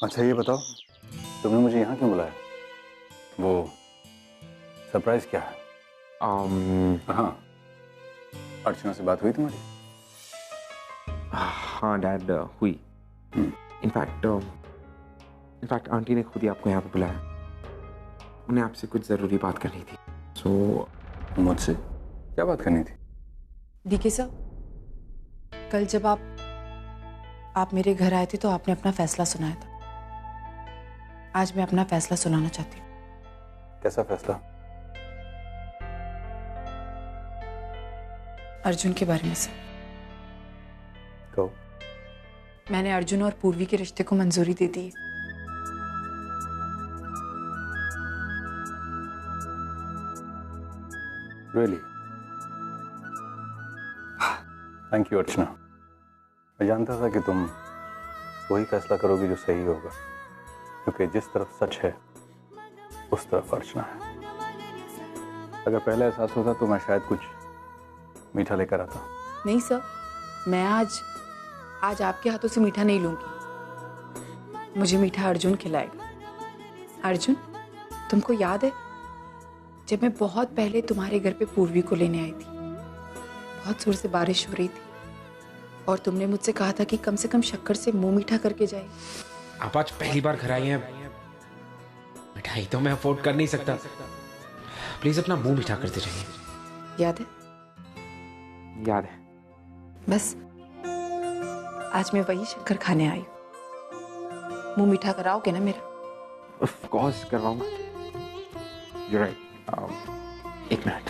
अच्छा ये बताओ, तुमने मुझे यहाँ क्यों बुलाया? वो सरप्राइज क्या है? हाँ, अर्चना से बात हुई तुम्हारी? हाँ डैड, हुई। इनफैक्ट आंटी ने खुद ही आपको यहाँ पे बुलाया। उन्हें आपसे कुछ ज़रूरी बात करनी थी। मुझसे क्या बात करनी थी? डीके सर, कल जब आप मेरे घर आए थे तो आपने अपना फैसला सुनाया था। आज मैं अपना फैसला सुनाना चाहती हूँ। कैसा फैसला? अर्जुन के बारे में सर। कहो। मैंने अर्जुन और पूर्वी के रिश्ते को मंजूरी दे दी। Really? थैंक यू अर्चना। मैं जानता था कि तुम वही फैसला करोगी जो सही होगा, क्योंकि जिस तरफ सच है उस तरफ अर्चना है। अगर पहले एहसास होता तो मैं शायद कुछ मीठा लेकर आता। नहीं सर, मैं आज आपके हाथों से मीठा नहीं लूंगी। मुझे मीठा अर्जुन खिलाएगा। अर्जुन, तुमको याद है जब मैं बहुत पहले तुम्हारे घर पे पूर्वी को लेने आई थी? बहुत जोर से बारिश हो रही थी और तुमने मुझसे कहा था कि कम से कम शक्कर से मुंह मीठा करके जाए। आप आज पहली बार घर आई हैं, मिठाई तो मैं अफोर्ड कर नहीं सकता। प्लीज अपना मुंह मीठा करते रहिए। याद है? याद है। बस आज मैं वही शक्कर खाने आई। मुंह मीठा कराओगे ना मेरा? ऑफ कोर्स करवाऊंगा। You're right. एक मिनट।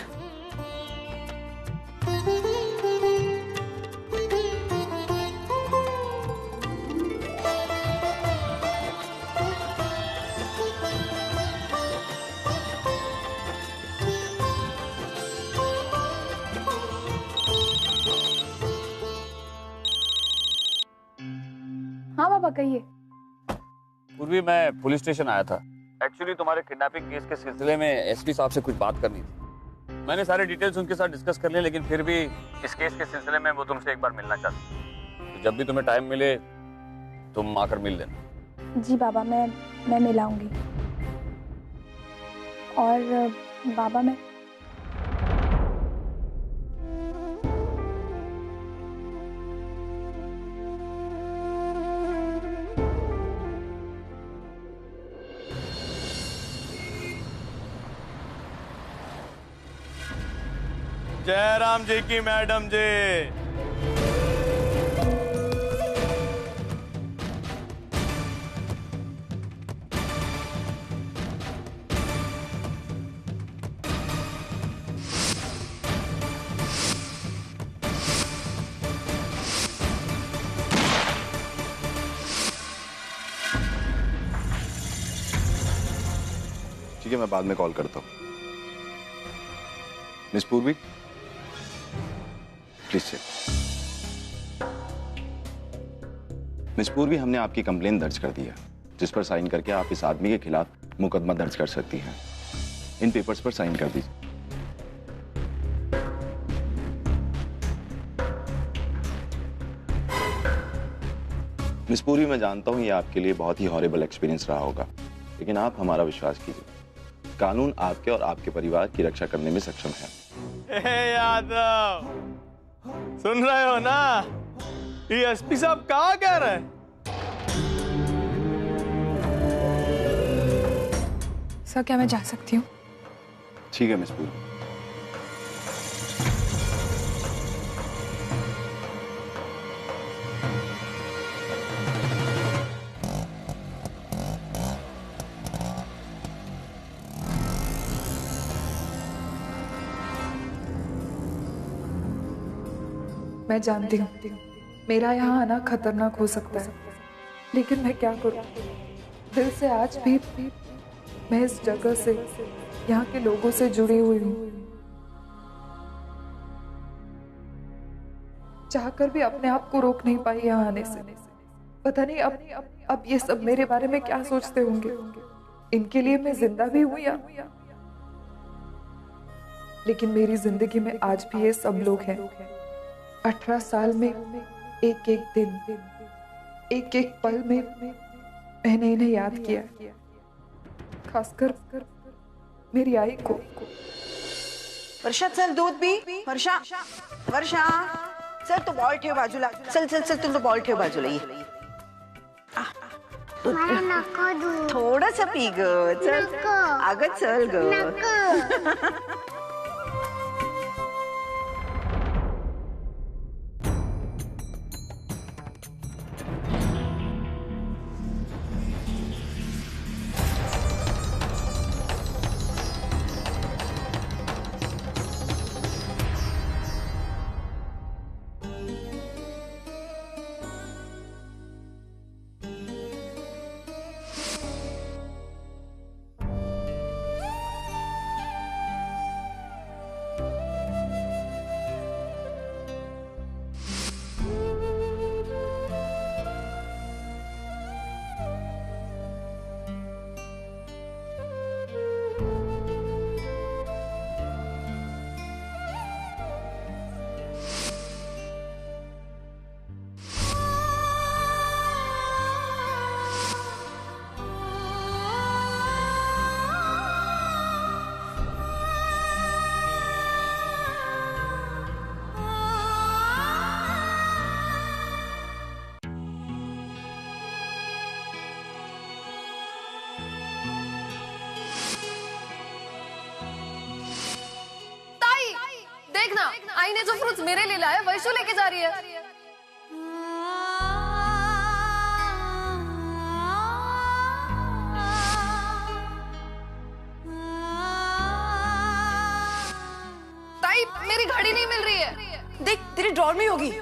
हाँ पापा कहिए। पूर्वी, मैं पुलिस स्टेशन आया था। एक्चुअली तुम्हारे किडनैपिंग केस के सिलसिले में एसपी साहब से कुछ बात करनी थी। मैंने सारे डिटेल्स उनके साथ डिस्कस कर लिए, लेकिन फिर भी इस केस के सिलसिले में वो तुमसे एक बार मिलना चाहती है। तो जब भी तुम्हें टाइम मिले तुम आकर मिल लेना। जी बाबा, मैं मिलाऊंगी। और बाबा मैं जयराम जी की मैडम जी। ठीक है, मैं बाद में कॉल करता हूँ। मिस पूर्वी, प्लीज से। मिस पूर्वी, हमने आपकी कंप्लेन दर्ज कर दी है, जिस पर साइन करके आप इस आदमी के खिलाफ मुकदमा दर्ज कर सकती हैं। इन पेपर्स पर साइन कर दीजिए। मिस पूर्वी, मैं जानता हूं ये आपके लिए बहुत ही हॉरिबल एक्सपीरियंस रहा होगा, लेकिन आप हमारा विश्वास कीजिए, कानून आपके और आपके परिवार की रक्षा करने में सक्षम है। यादव, सुन रहे हो ना? ये एसपी साहब क्या कह रहे हैं? सर, क्या मैं जा सकती हूँ? ठीक है मिस पूर्वी। मैं जानती हूँ मेरा यहाँ आना खतरनाक हो सकता है, लेकिन मैं क्या करूँ? दिल से आज भी मैं इस जगह से, यहाँ के लोगों से जुड़ी हुई हूँ। चाहकर भी अपने आप को रोक नहीं पाई यहाँ आने से। पता नहीं अब ये सब मेरे बारे में क्या सोचते होंगे। इनके लिए मैं जिंदा भी हूँ या, लेकिन मेरी जिंदगी में आज भी ये सब लोग हैं। 18 साल में एक एक दिन, एक एक पल में मैंने इन्हें याद किया, खासकर मेरी आई को। वर्षा चल दूध पी। वर्षा वर्षा चल तू बॉल ठेव बाजूला। चल चल चल तू बॉल ठेव बाजूला ये। थोडस पी ग। चल अगं चल ग। देखना, आई ने जो फ्रूट्स मेरे लिए लाया वैशु लेके जा रही है। ताई मेरी घड़ी नहीं मिल रही है। देख तेरे ड्रॉर में होगी।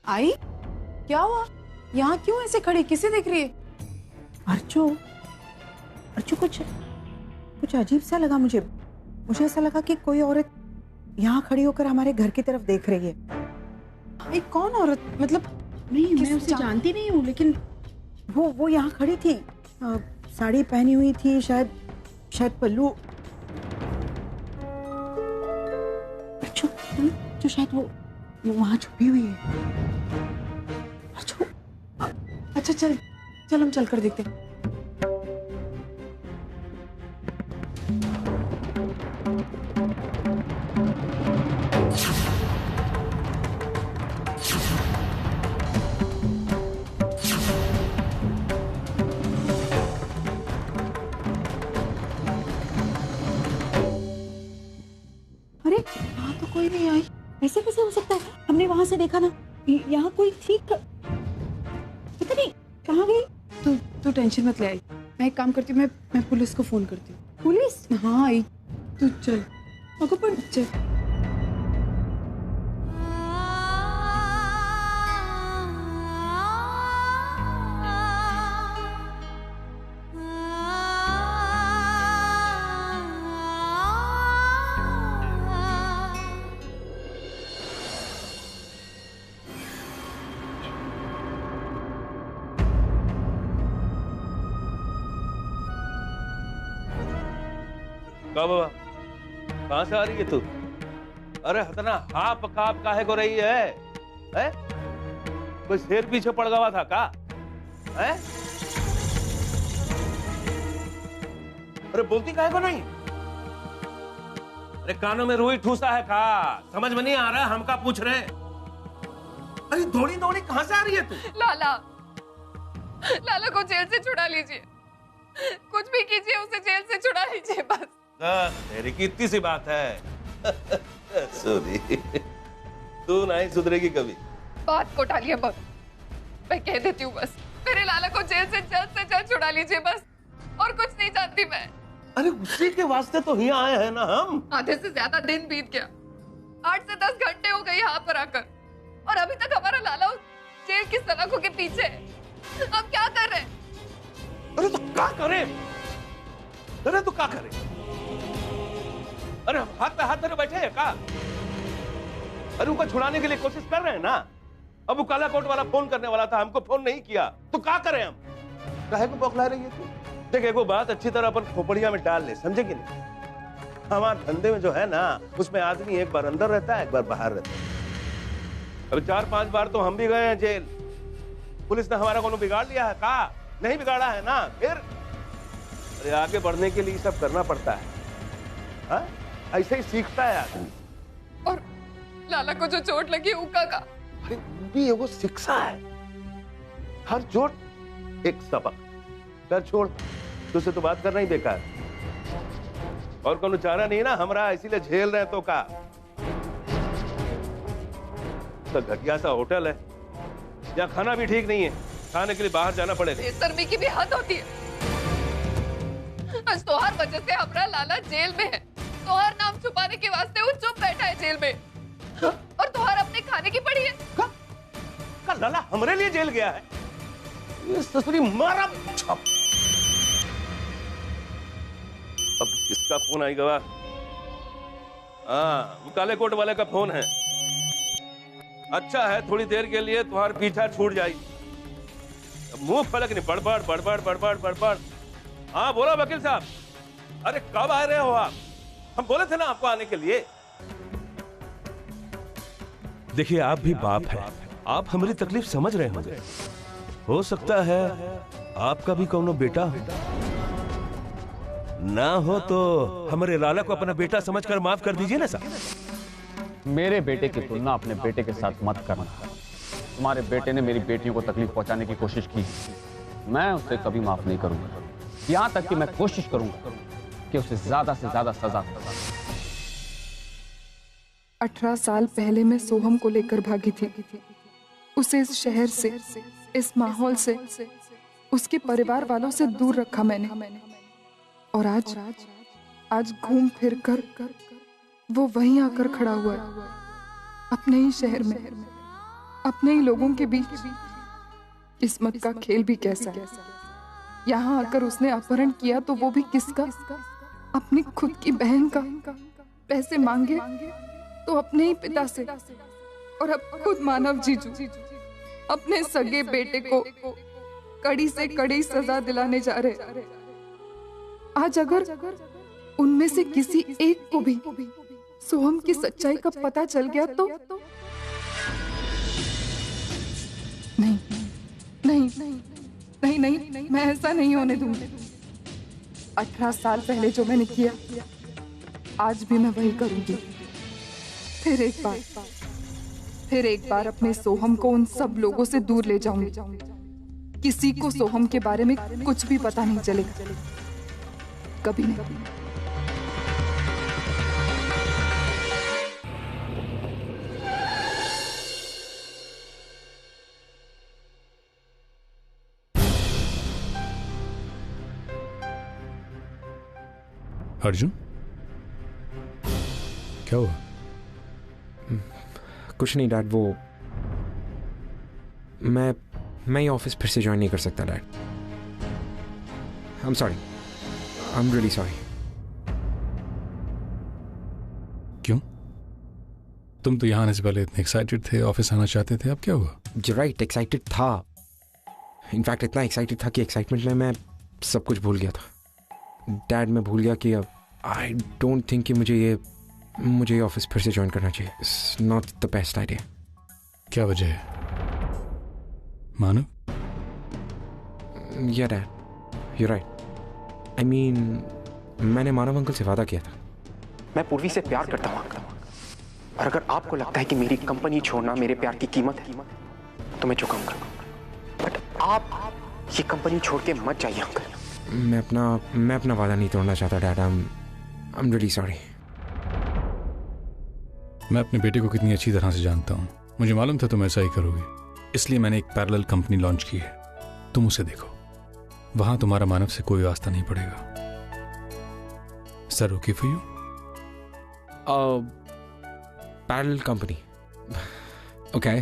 आई क्या हुआ? यहाँ क्यों ऐसे खड़ी, किसे देख रही है? अर्चो, अर्चो कुछ अजीब सा लगा मुझे ऐसा लगा कि कोई औरत यहाँ खड़ी होकर हमारे घर की तरफ देख रही है। आई कौन औरत? मतलब नहीं, मैं उसे जानती नहीं हूँ, लेकिन वो यहाँ खड़ी थी, साड़ी पहनी हुई थी, शायद पल्लू। अर्चो, जो शायद वो वहाँ छुपी हुई है। अच्छा चल हम चल कर देखते हैं। अरे यहाँ तो कोई नहीं आई, ऐसे कैसे हो सकता है? हमने वहां से देखा ना, यहाँ कोई थी, पता नहीं कहाँ गई। तू टेंशन मत ले आई, मैं एक काम करती हूँ, मैं पुलिस को फोन करती हूँ। पुलिस? हाँ आई, तू चल। अगर पर चल। बाबा कहाँ से आ रही है तू? अरे हतना हाफ काप काहे को रही है? कोई शेर पीछे पड़ गया था का? है? अरे बोलती काहे को नहीं? अरे कानों में रुई ठूसा है का? समझ में नहीं आ रहा, हम का पूछ रहे? अरे दौड़ी दौड़ी कहाँ से आ रही है तू? लाला को जेल से छुड़ा लीजिए, कुछ भी कीजिए, उसे जेल से छुड़ा लीजिए बस। तेरी की इतनी सी बात है। सोनी, तू नहीं सुधरेगी कभी। बात को टालिए मत, मैं कह देती हूँ बस, मेरे लाला को जेल से जल्द छुड़ा लीजिए बस, और कुछ नहीं जानती मैं। अरे उसी के वास्ते तो यहाँ आए हैं ना हम। आधे से ज्यादा दिन बीत गया, 8 से 10 घंटे हो गए यहाँ पर आकर, और अभी तक हमारा लाला उस जेल की सलाखों के पीछे है। हम क्या कर रहे हैं? अरे तो क्या करे? अरे तो क्या करे? अरे हाथ पे हाथ धरे बैठे हैं क्या? अरे उनको छुड़ाने के लिए कोशिश कर रहे हैं ना। अब वो काला कोट वाला फोन करने वाला था, हमको फोन नहीं किया, तो क्या करें हम? काहे को बौखला रही है तू? देख एक बात अच्छी तरह अपन खोपड़िया में डाल ले, समझे कि नहीं? हमारे धंधे में जो है ना, उसमें आदमी एक बार अंदर रहता है, एक बार बाहर रहता है। अब 4-5 बार तो हम भी गए हैं जेल। पुलिस ने हमारा कोनो बिगाड़ लिया है का? नहीं बिगाड़ा है ना। फिर अरे आगे बढ़ने के लिए सब करना पड़ता है। हा? ऐसे ही सीखता है आदमी। और लाला को जो चोट लगी उका का? अरे भी वो शिक्षा है, हर चोट एक सबक। कर छोड़, तुझसे तो बात करना ही बेकार। और कोनो चारा नहीं ना हमरा, इसीलिए झेल रहे तो का। तो घटिया सा होटल है, यहाँ खाना भी ठीक नहीं है, खाने के लिए बाहर जाना पड़ेगा। बेशर्मी की भी हद होती है। आज तोहार वजह से हमारा लाला जेल में है, तोहार नाम छुपाने के वास्ते वो चुप बैठा है जेल में, और तोहार अपने खाने की पड़ी है। का लाला हमरे लिए जेल गया है? ये ससुरी मारा। अब किसका फोन आई गवा? हाँ, वो काले कोट वाले का फोन है। अच्छा है, थोड़ी देर के लिए तुम्हारा पीछा छूट जाएगी। मुंह फलक नहीं, बड़बड़ बड़बड़ बड़बड़ बड़बड़। हाँ बोला वकील साहब। अरे कब आ रहे हो आप? हम बोले थे ना आपको आने के लिए। देखिए आप भी बाप है, आप हमारी तकलीफ समझ रहे होंगे। हो सकता है आपका भी कोनो बेटा हो, ना हो तो हमारे लाला को अपना बेटा समझकर माफ कर दीजिए ना साहब। मेरे बेटे की तुलना अपने बेटे के साथ मत करना। तुम्हारे बेटे ने मेरी बेटियों को तकलीफ पहुंचाने की कोशिश की, मैं उसे कभी माफ नहीं करूंगा। यहां तक कि मैं कोशिश करूंगा कि उसे ज्यादा से ज्यादा सजा। 18 साल पहले मैं सोहम को लेकर भागी थी। उसे इस शहर से, इस माहौल से, उसके परिवार वालों से दूर रखा मैंने। और आज घूम फिर कर वो वहीं आकर खड़ा हुआ है, अपने ही शहर में, अपने ही लोगों के बीच। किस्मत का खेल भी कैसा है। यहाँ आकर उसने अपहरण किया तो वो भी किसका? अपनी खुद की बहन का। पैसे मांगे तो अपने ही पिता से, और अब खुद मानव जीजू अपने सगे बेटे को कड़ी से कड़ी सजा दिलाने जा रहे। आज अगर उनमें से किसी एक को भी सोहम की सच्चाई का पता चल गया तो नहीं नहीं नहीं नहीं, मैं ऐसा नहीं होने दूंगी। 18 साल पहले जो मैंने किया, आज भी मैं वही करूंगी। फिर एक बार अपने सोहम को उन सब लोगों से दूर ले जाऊंगी। किसी को सोहम के बारे में कुछ भी पता नहीं चलेगा, कभी नहीं। अर्जुन, क्या हुआ? कुछ नहीं डैड, वो मैं ये ऑफिस फिर से ज्वाइन नहीं कर सकता dad. I am sorry, I am really sorry. क्यों? तुम तो यहाँ आने से पहले इतने एक्साइटेड थे, ऑफिस आना चाहते थे, अब क्या हुआ? राइट, एक्साइटेड था। इनफैक्ट इतना एक्साइटेड था कि एक्साइटमेंट में मैं सब कुछ भूल गया था। डैड, मैं भूल गया कि अब आई डोंट थिंक कि मुझे ये ऑफिस फिर से ज्वाइन करना चाहिए। It's not the best idea. क्या वजह है? मानव? या dad, you right. I mean, मैंने मानव अंकल से वादा किया था। मैं पूर्वी से प्यार करता हूँ अंकल, और अगर आपको लगता है कि मेरी कंपनी छोड़ना मेरे प्यार की कीमत है तो मैं चुकाऊंगा, बट आप ये कंपनी छोड़ के मत जाइए अंकल। मैं अपना वादा नहीं तोड़ना चाहता dad. I am really sorry. मैं अपने बेटे को कितनी अच्छी तरह से जानता हूँ। मुझे मालूम था तुम ऐसा ही करोगे, इसलिए मैंने एक पैरेलल कंपनी लॉन्च की है। तुम उसे देखो, वहां तुम्हारा मानव से कोई वास्ता नहीं पड़ेगा। Sir okay for you? Parallel company, okay,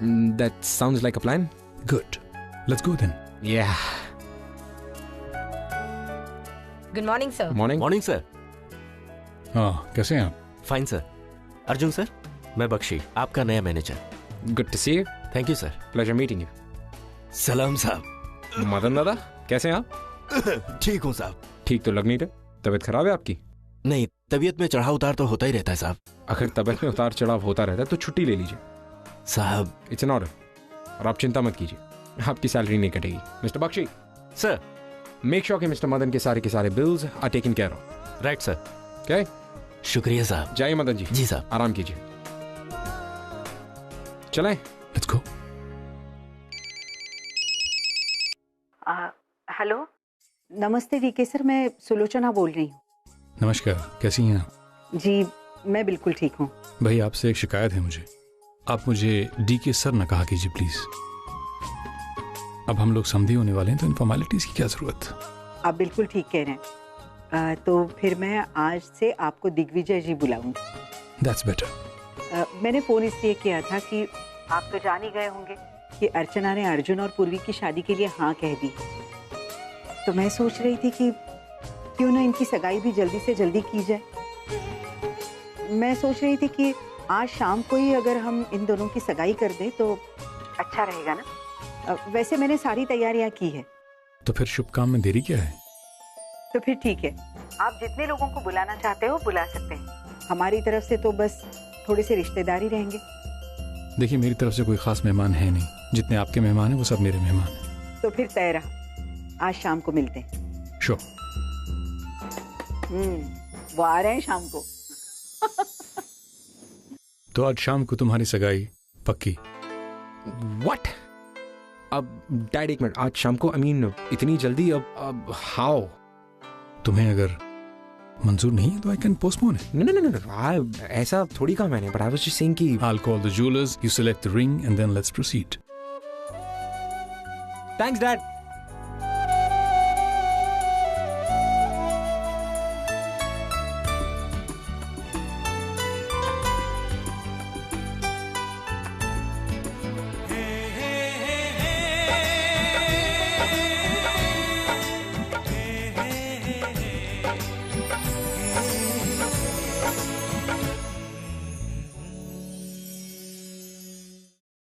that sounds like a plan. Good, let's go then. Yeah good morning sir. Morning. Morning sir. हाँ, कैसे हैं आप? Fine sir. अर्जुन सर, मैं बख्शी, आपका नया manager. Good to see you. Thank you sir. Pleasure meeting you. सलाम साहब। मदन दादा, कैसे हैं आप? ठीक हूँ साहब। ठीक तो लग नहीं रहे। तबीयत खराब है आपकी? नहीं, तबीयत में चढ़ाव उतार तो होता ही रहता है साहब। अगर तबीयत में उतार चढ़ाव होता रहता है तो छुट्टी ले लीजिए साहब। It's an order. और आप चिंता मत कीजिए, आपकी सैलरी नहीं कटेगी। Mister Bakshi sir, make sure कि मिस्टर मदन के सारे bills are taken care of. Right sir. Okay, शुक्रिया साहब। जाइए मदन जी। जी साहब। आराम कीजिए। चलें। Let's go. हेलो, नमस्ते डीके सर, मैं सुलोचना बोल रही हूँ। नमस्कार, कैसी हैं आप? जी मैं बिल्कुल ठीक हूँ। भाई आपसे एक शिकायत है मुझे। आप मुझे डीके सर न कहा कीजिए प्लीज। अब हम लोग समझी होने वाले हैं तो इन फॉर्मेलिटीज की क्या जरूरत? आप बिल्कुल ठीक कह रहे हैं। तो फिर मैं आज से आपको दिग्विजय जी बुलाऊंगी। That's better. मैंने फोन इसलिए किया था कि आप तो जान ही गए होंगे कि अर्चना ने अर्जुन और पूर्वी की शादी के लिए हाँ कह दी। तो मैं सोच रही थी कि क्यों ना इनकी सगाई भी जल्दी से जल्दी की जाए। मैं सोच रही थी कि आज शाम को ही अगर हम इन दोनों की सगाई कर दें तो अच्छा रहेगा ना। वैसे मैंने सारी तैयारियां की है। तो फिर शुभ काम में देरी क्या है? तो फिर ठीक है, आप जितने लोगों को बुलाना चाहते हो बुला सकते हैं। हमारी तरफ से तो बस थोड़े से रिश्तेदार ही रहेंगे। देखिए, मेरी तरफ से कोई खास मेहमान है नहीं। जितने आपके मेहमान हैं वो सब मेरे मेहमान हैं। तो फिर तय रहा, आज शाम को मिलते हैं। श्योर। वो आ रहे हैं शाम को। तो आज शाम को तुम्हारी सगाई पक्की? व्हाट? अब डैड एक मिनट, आज शाम को? आई मीन इतनी जल्दी? अब हाउ? तुम्हें अगर मंजूर नहीं है तो I can postpone it. No, ऐसा थोड़ी कहा मैंने, but I was just saying कि I'll call the jewelers, you select the ring and then let's proceed. Thanks dad.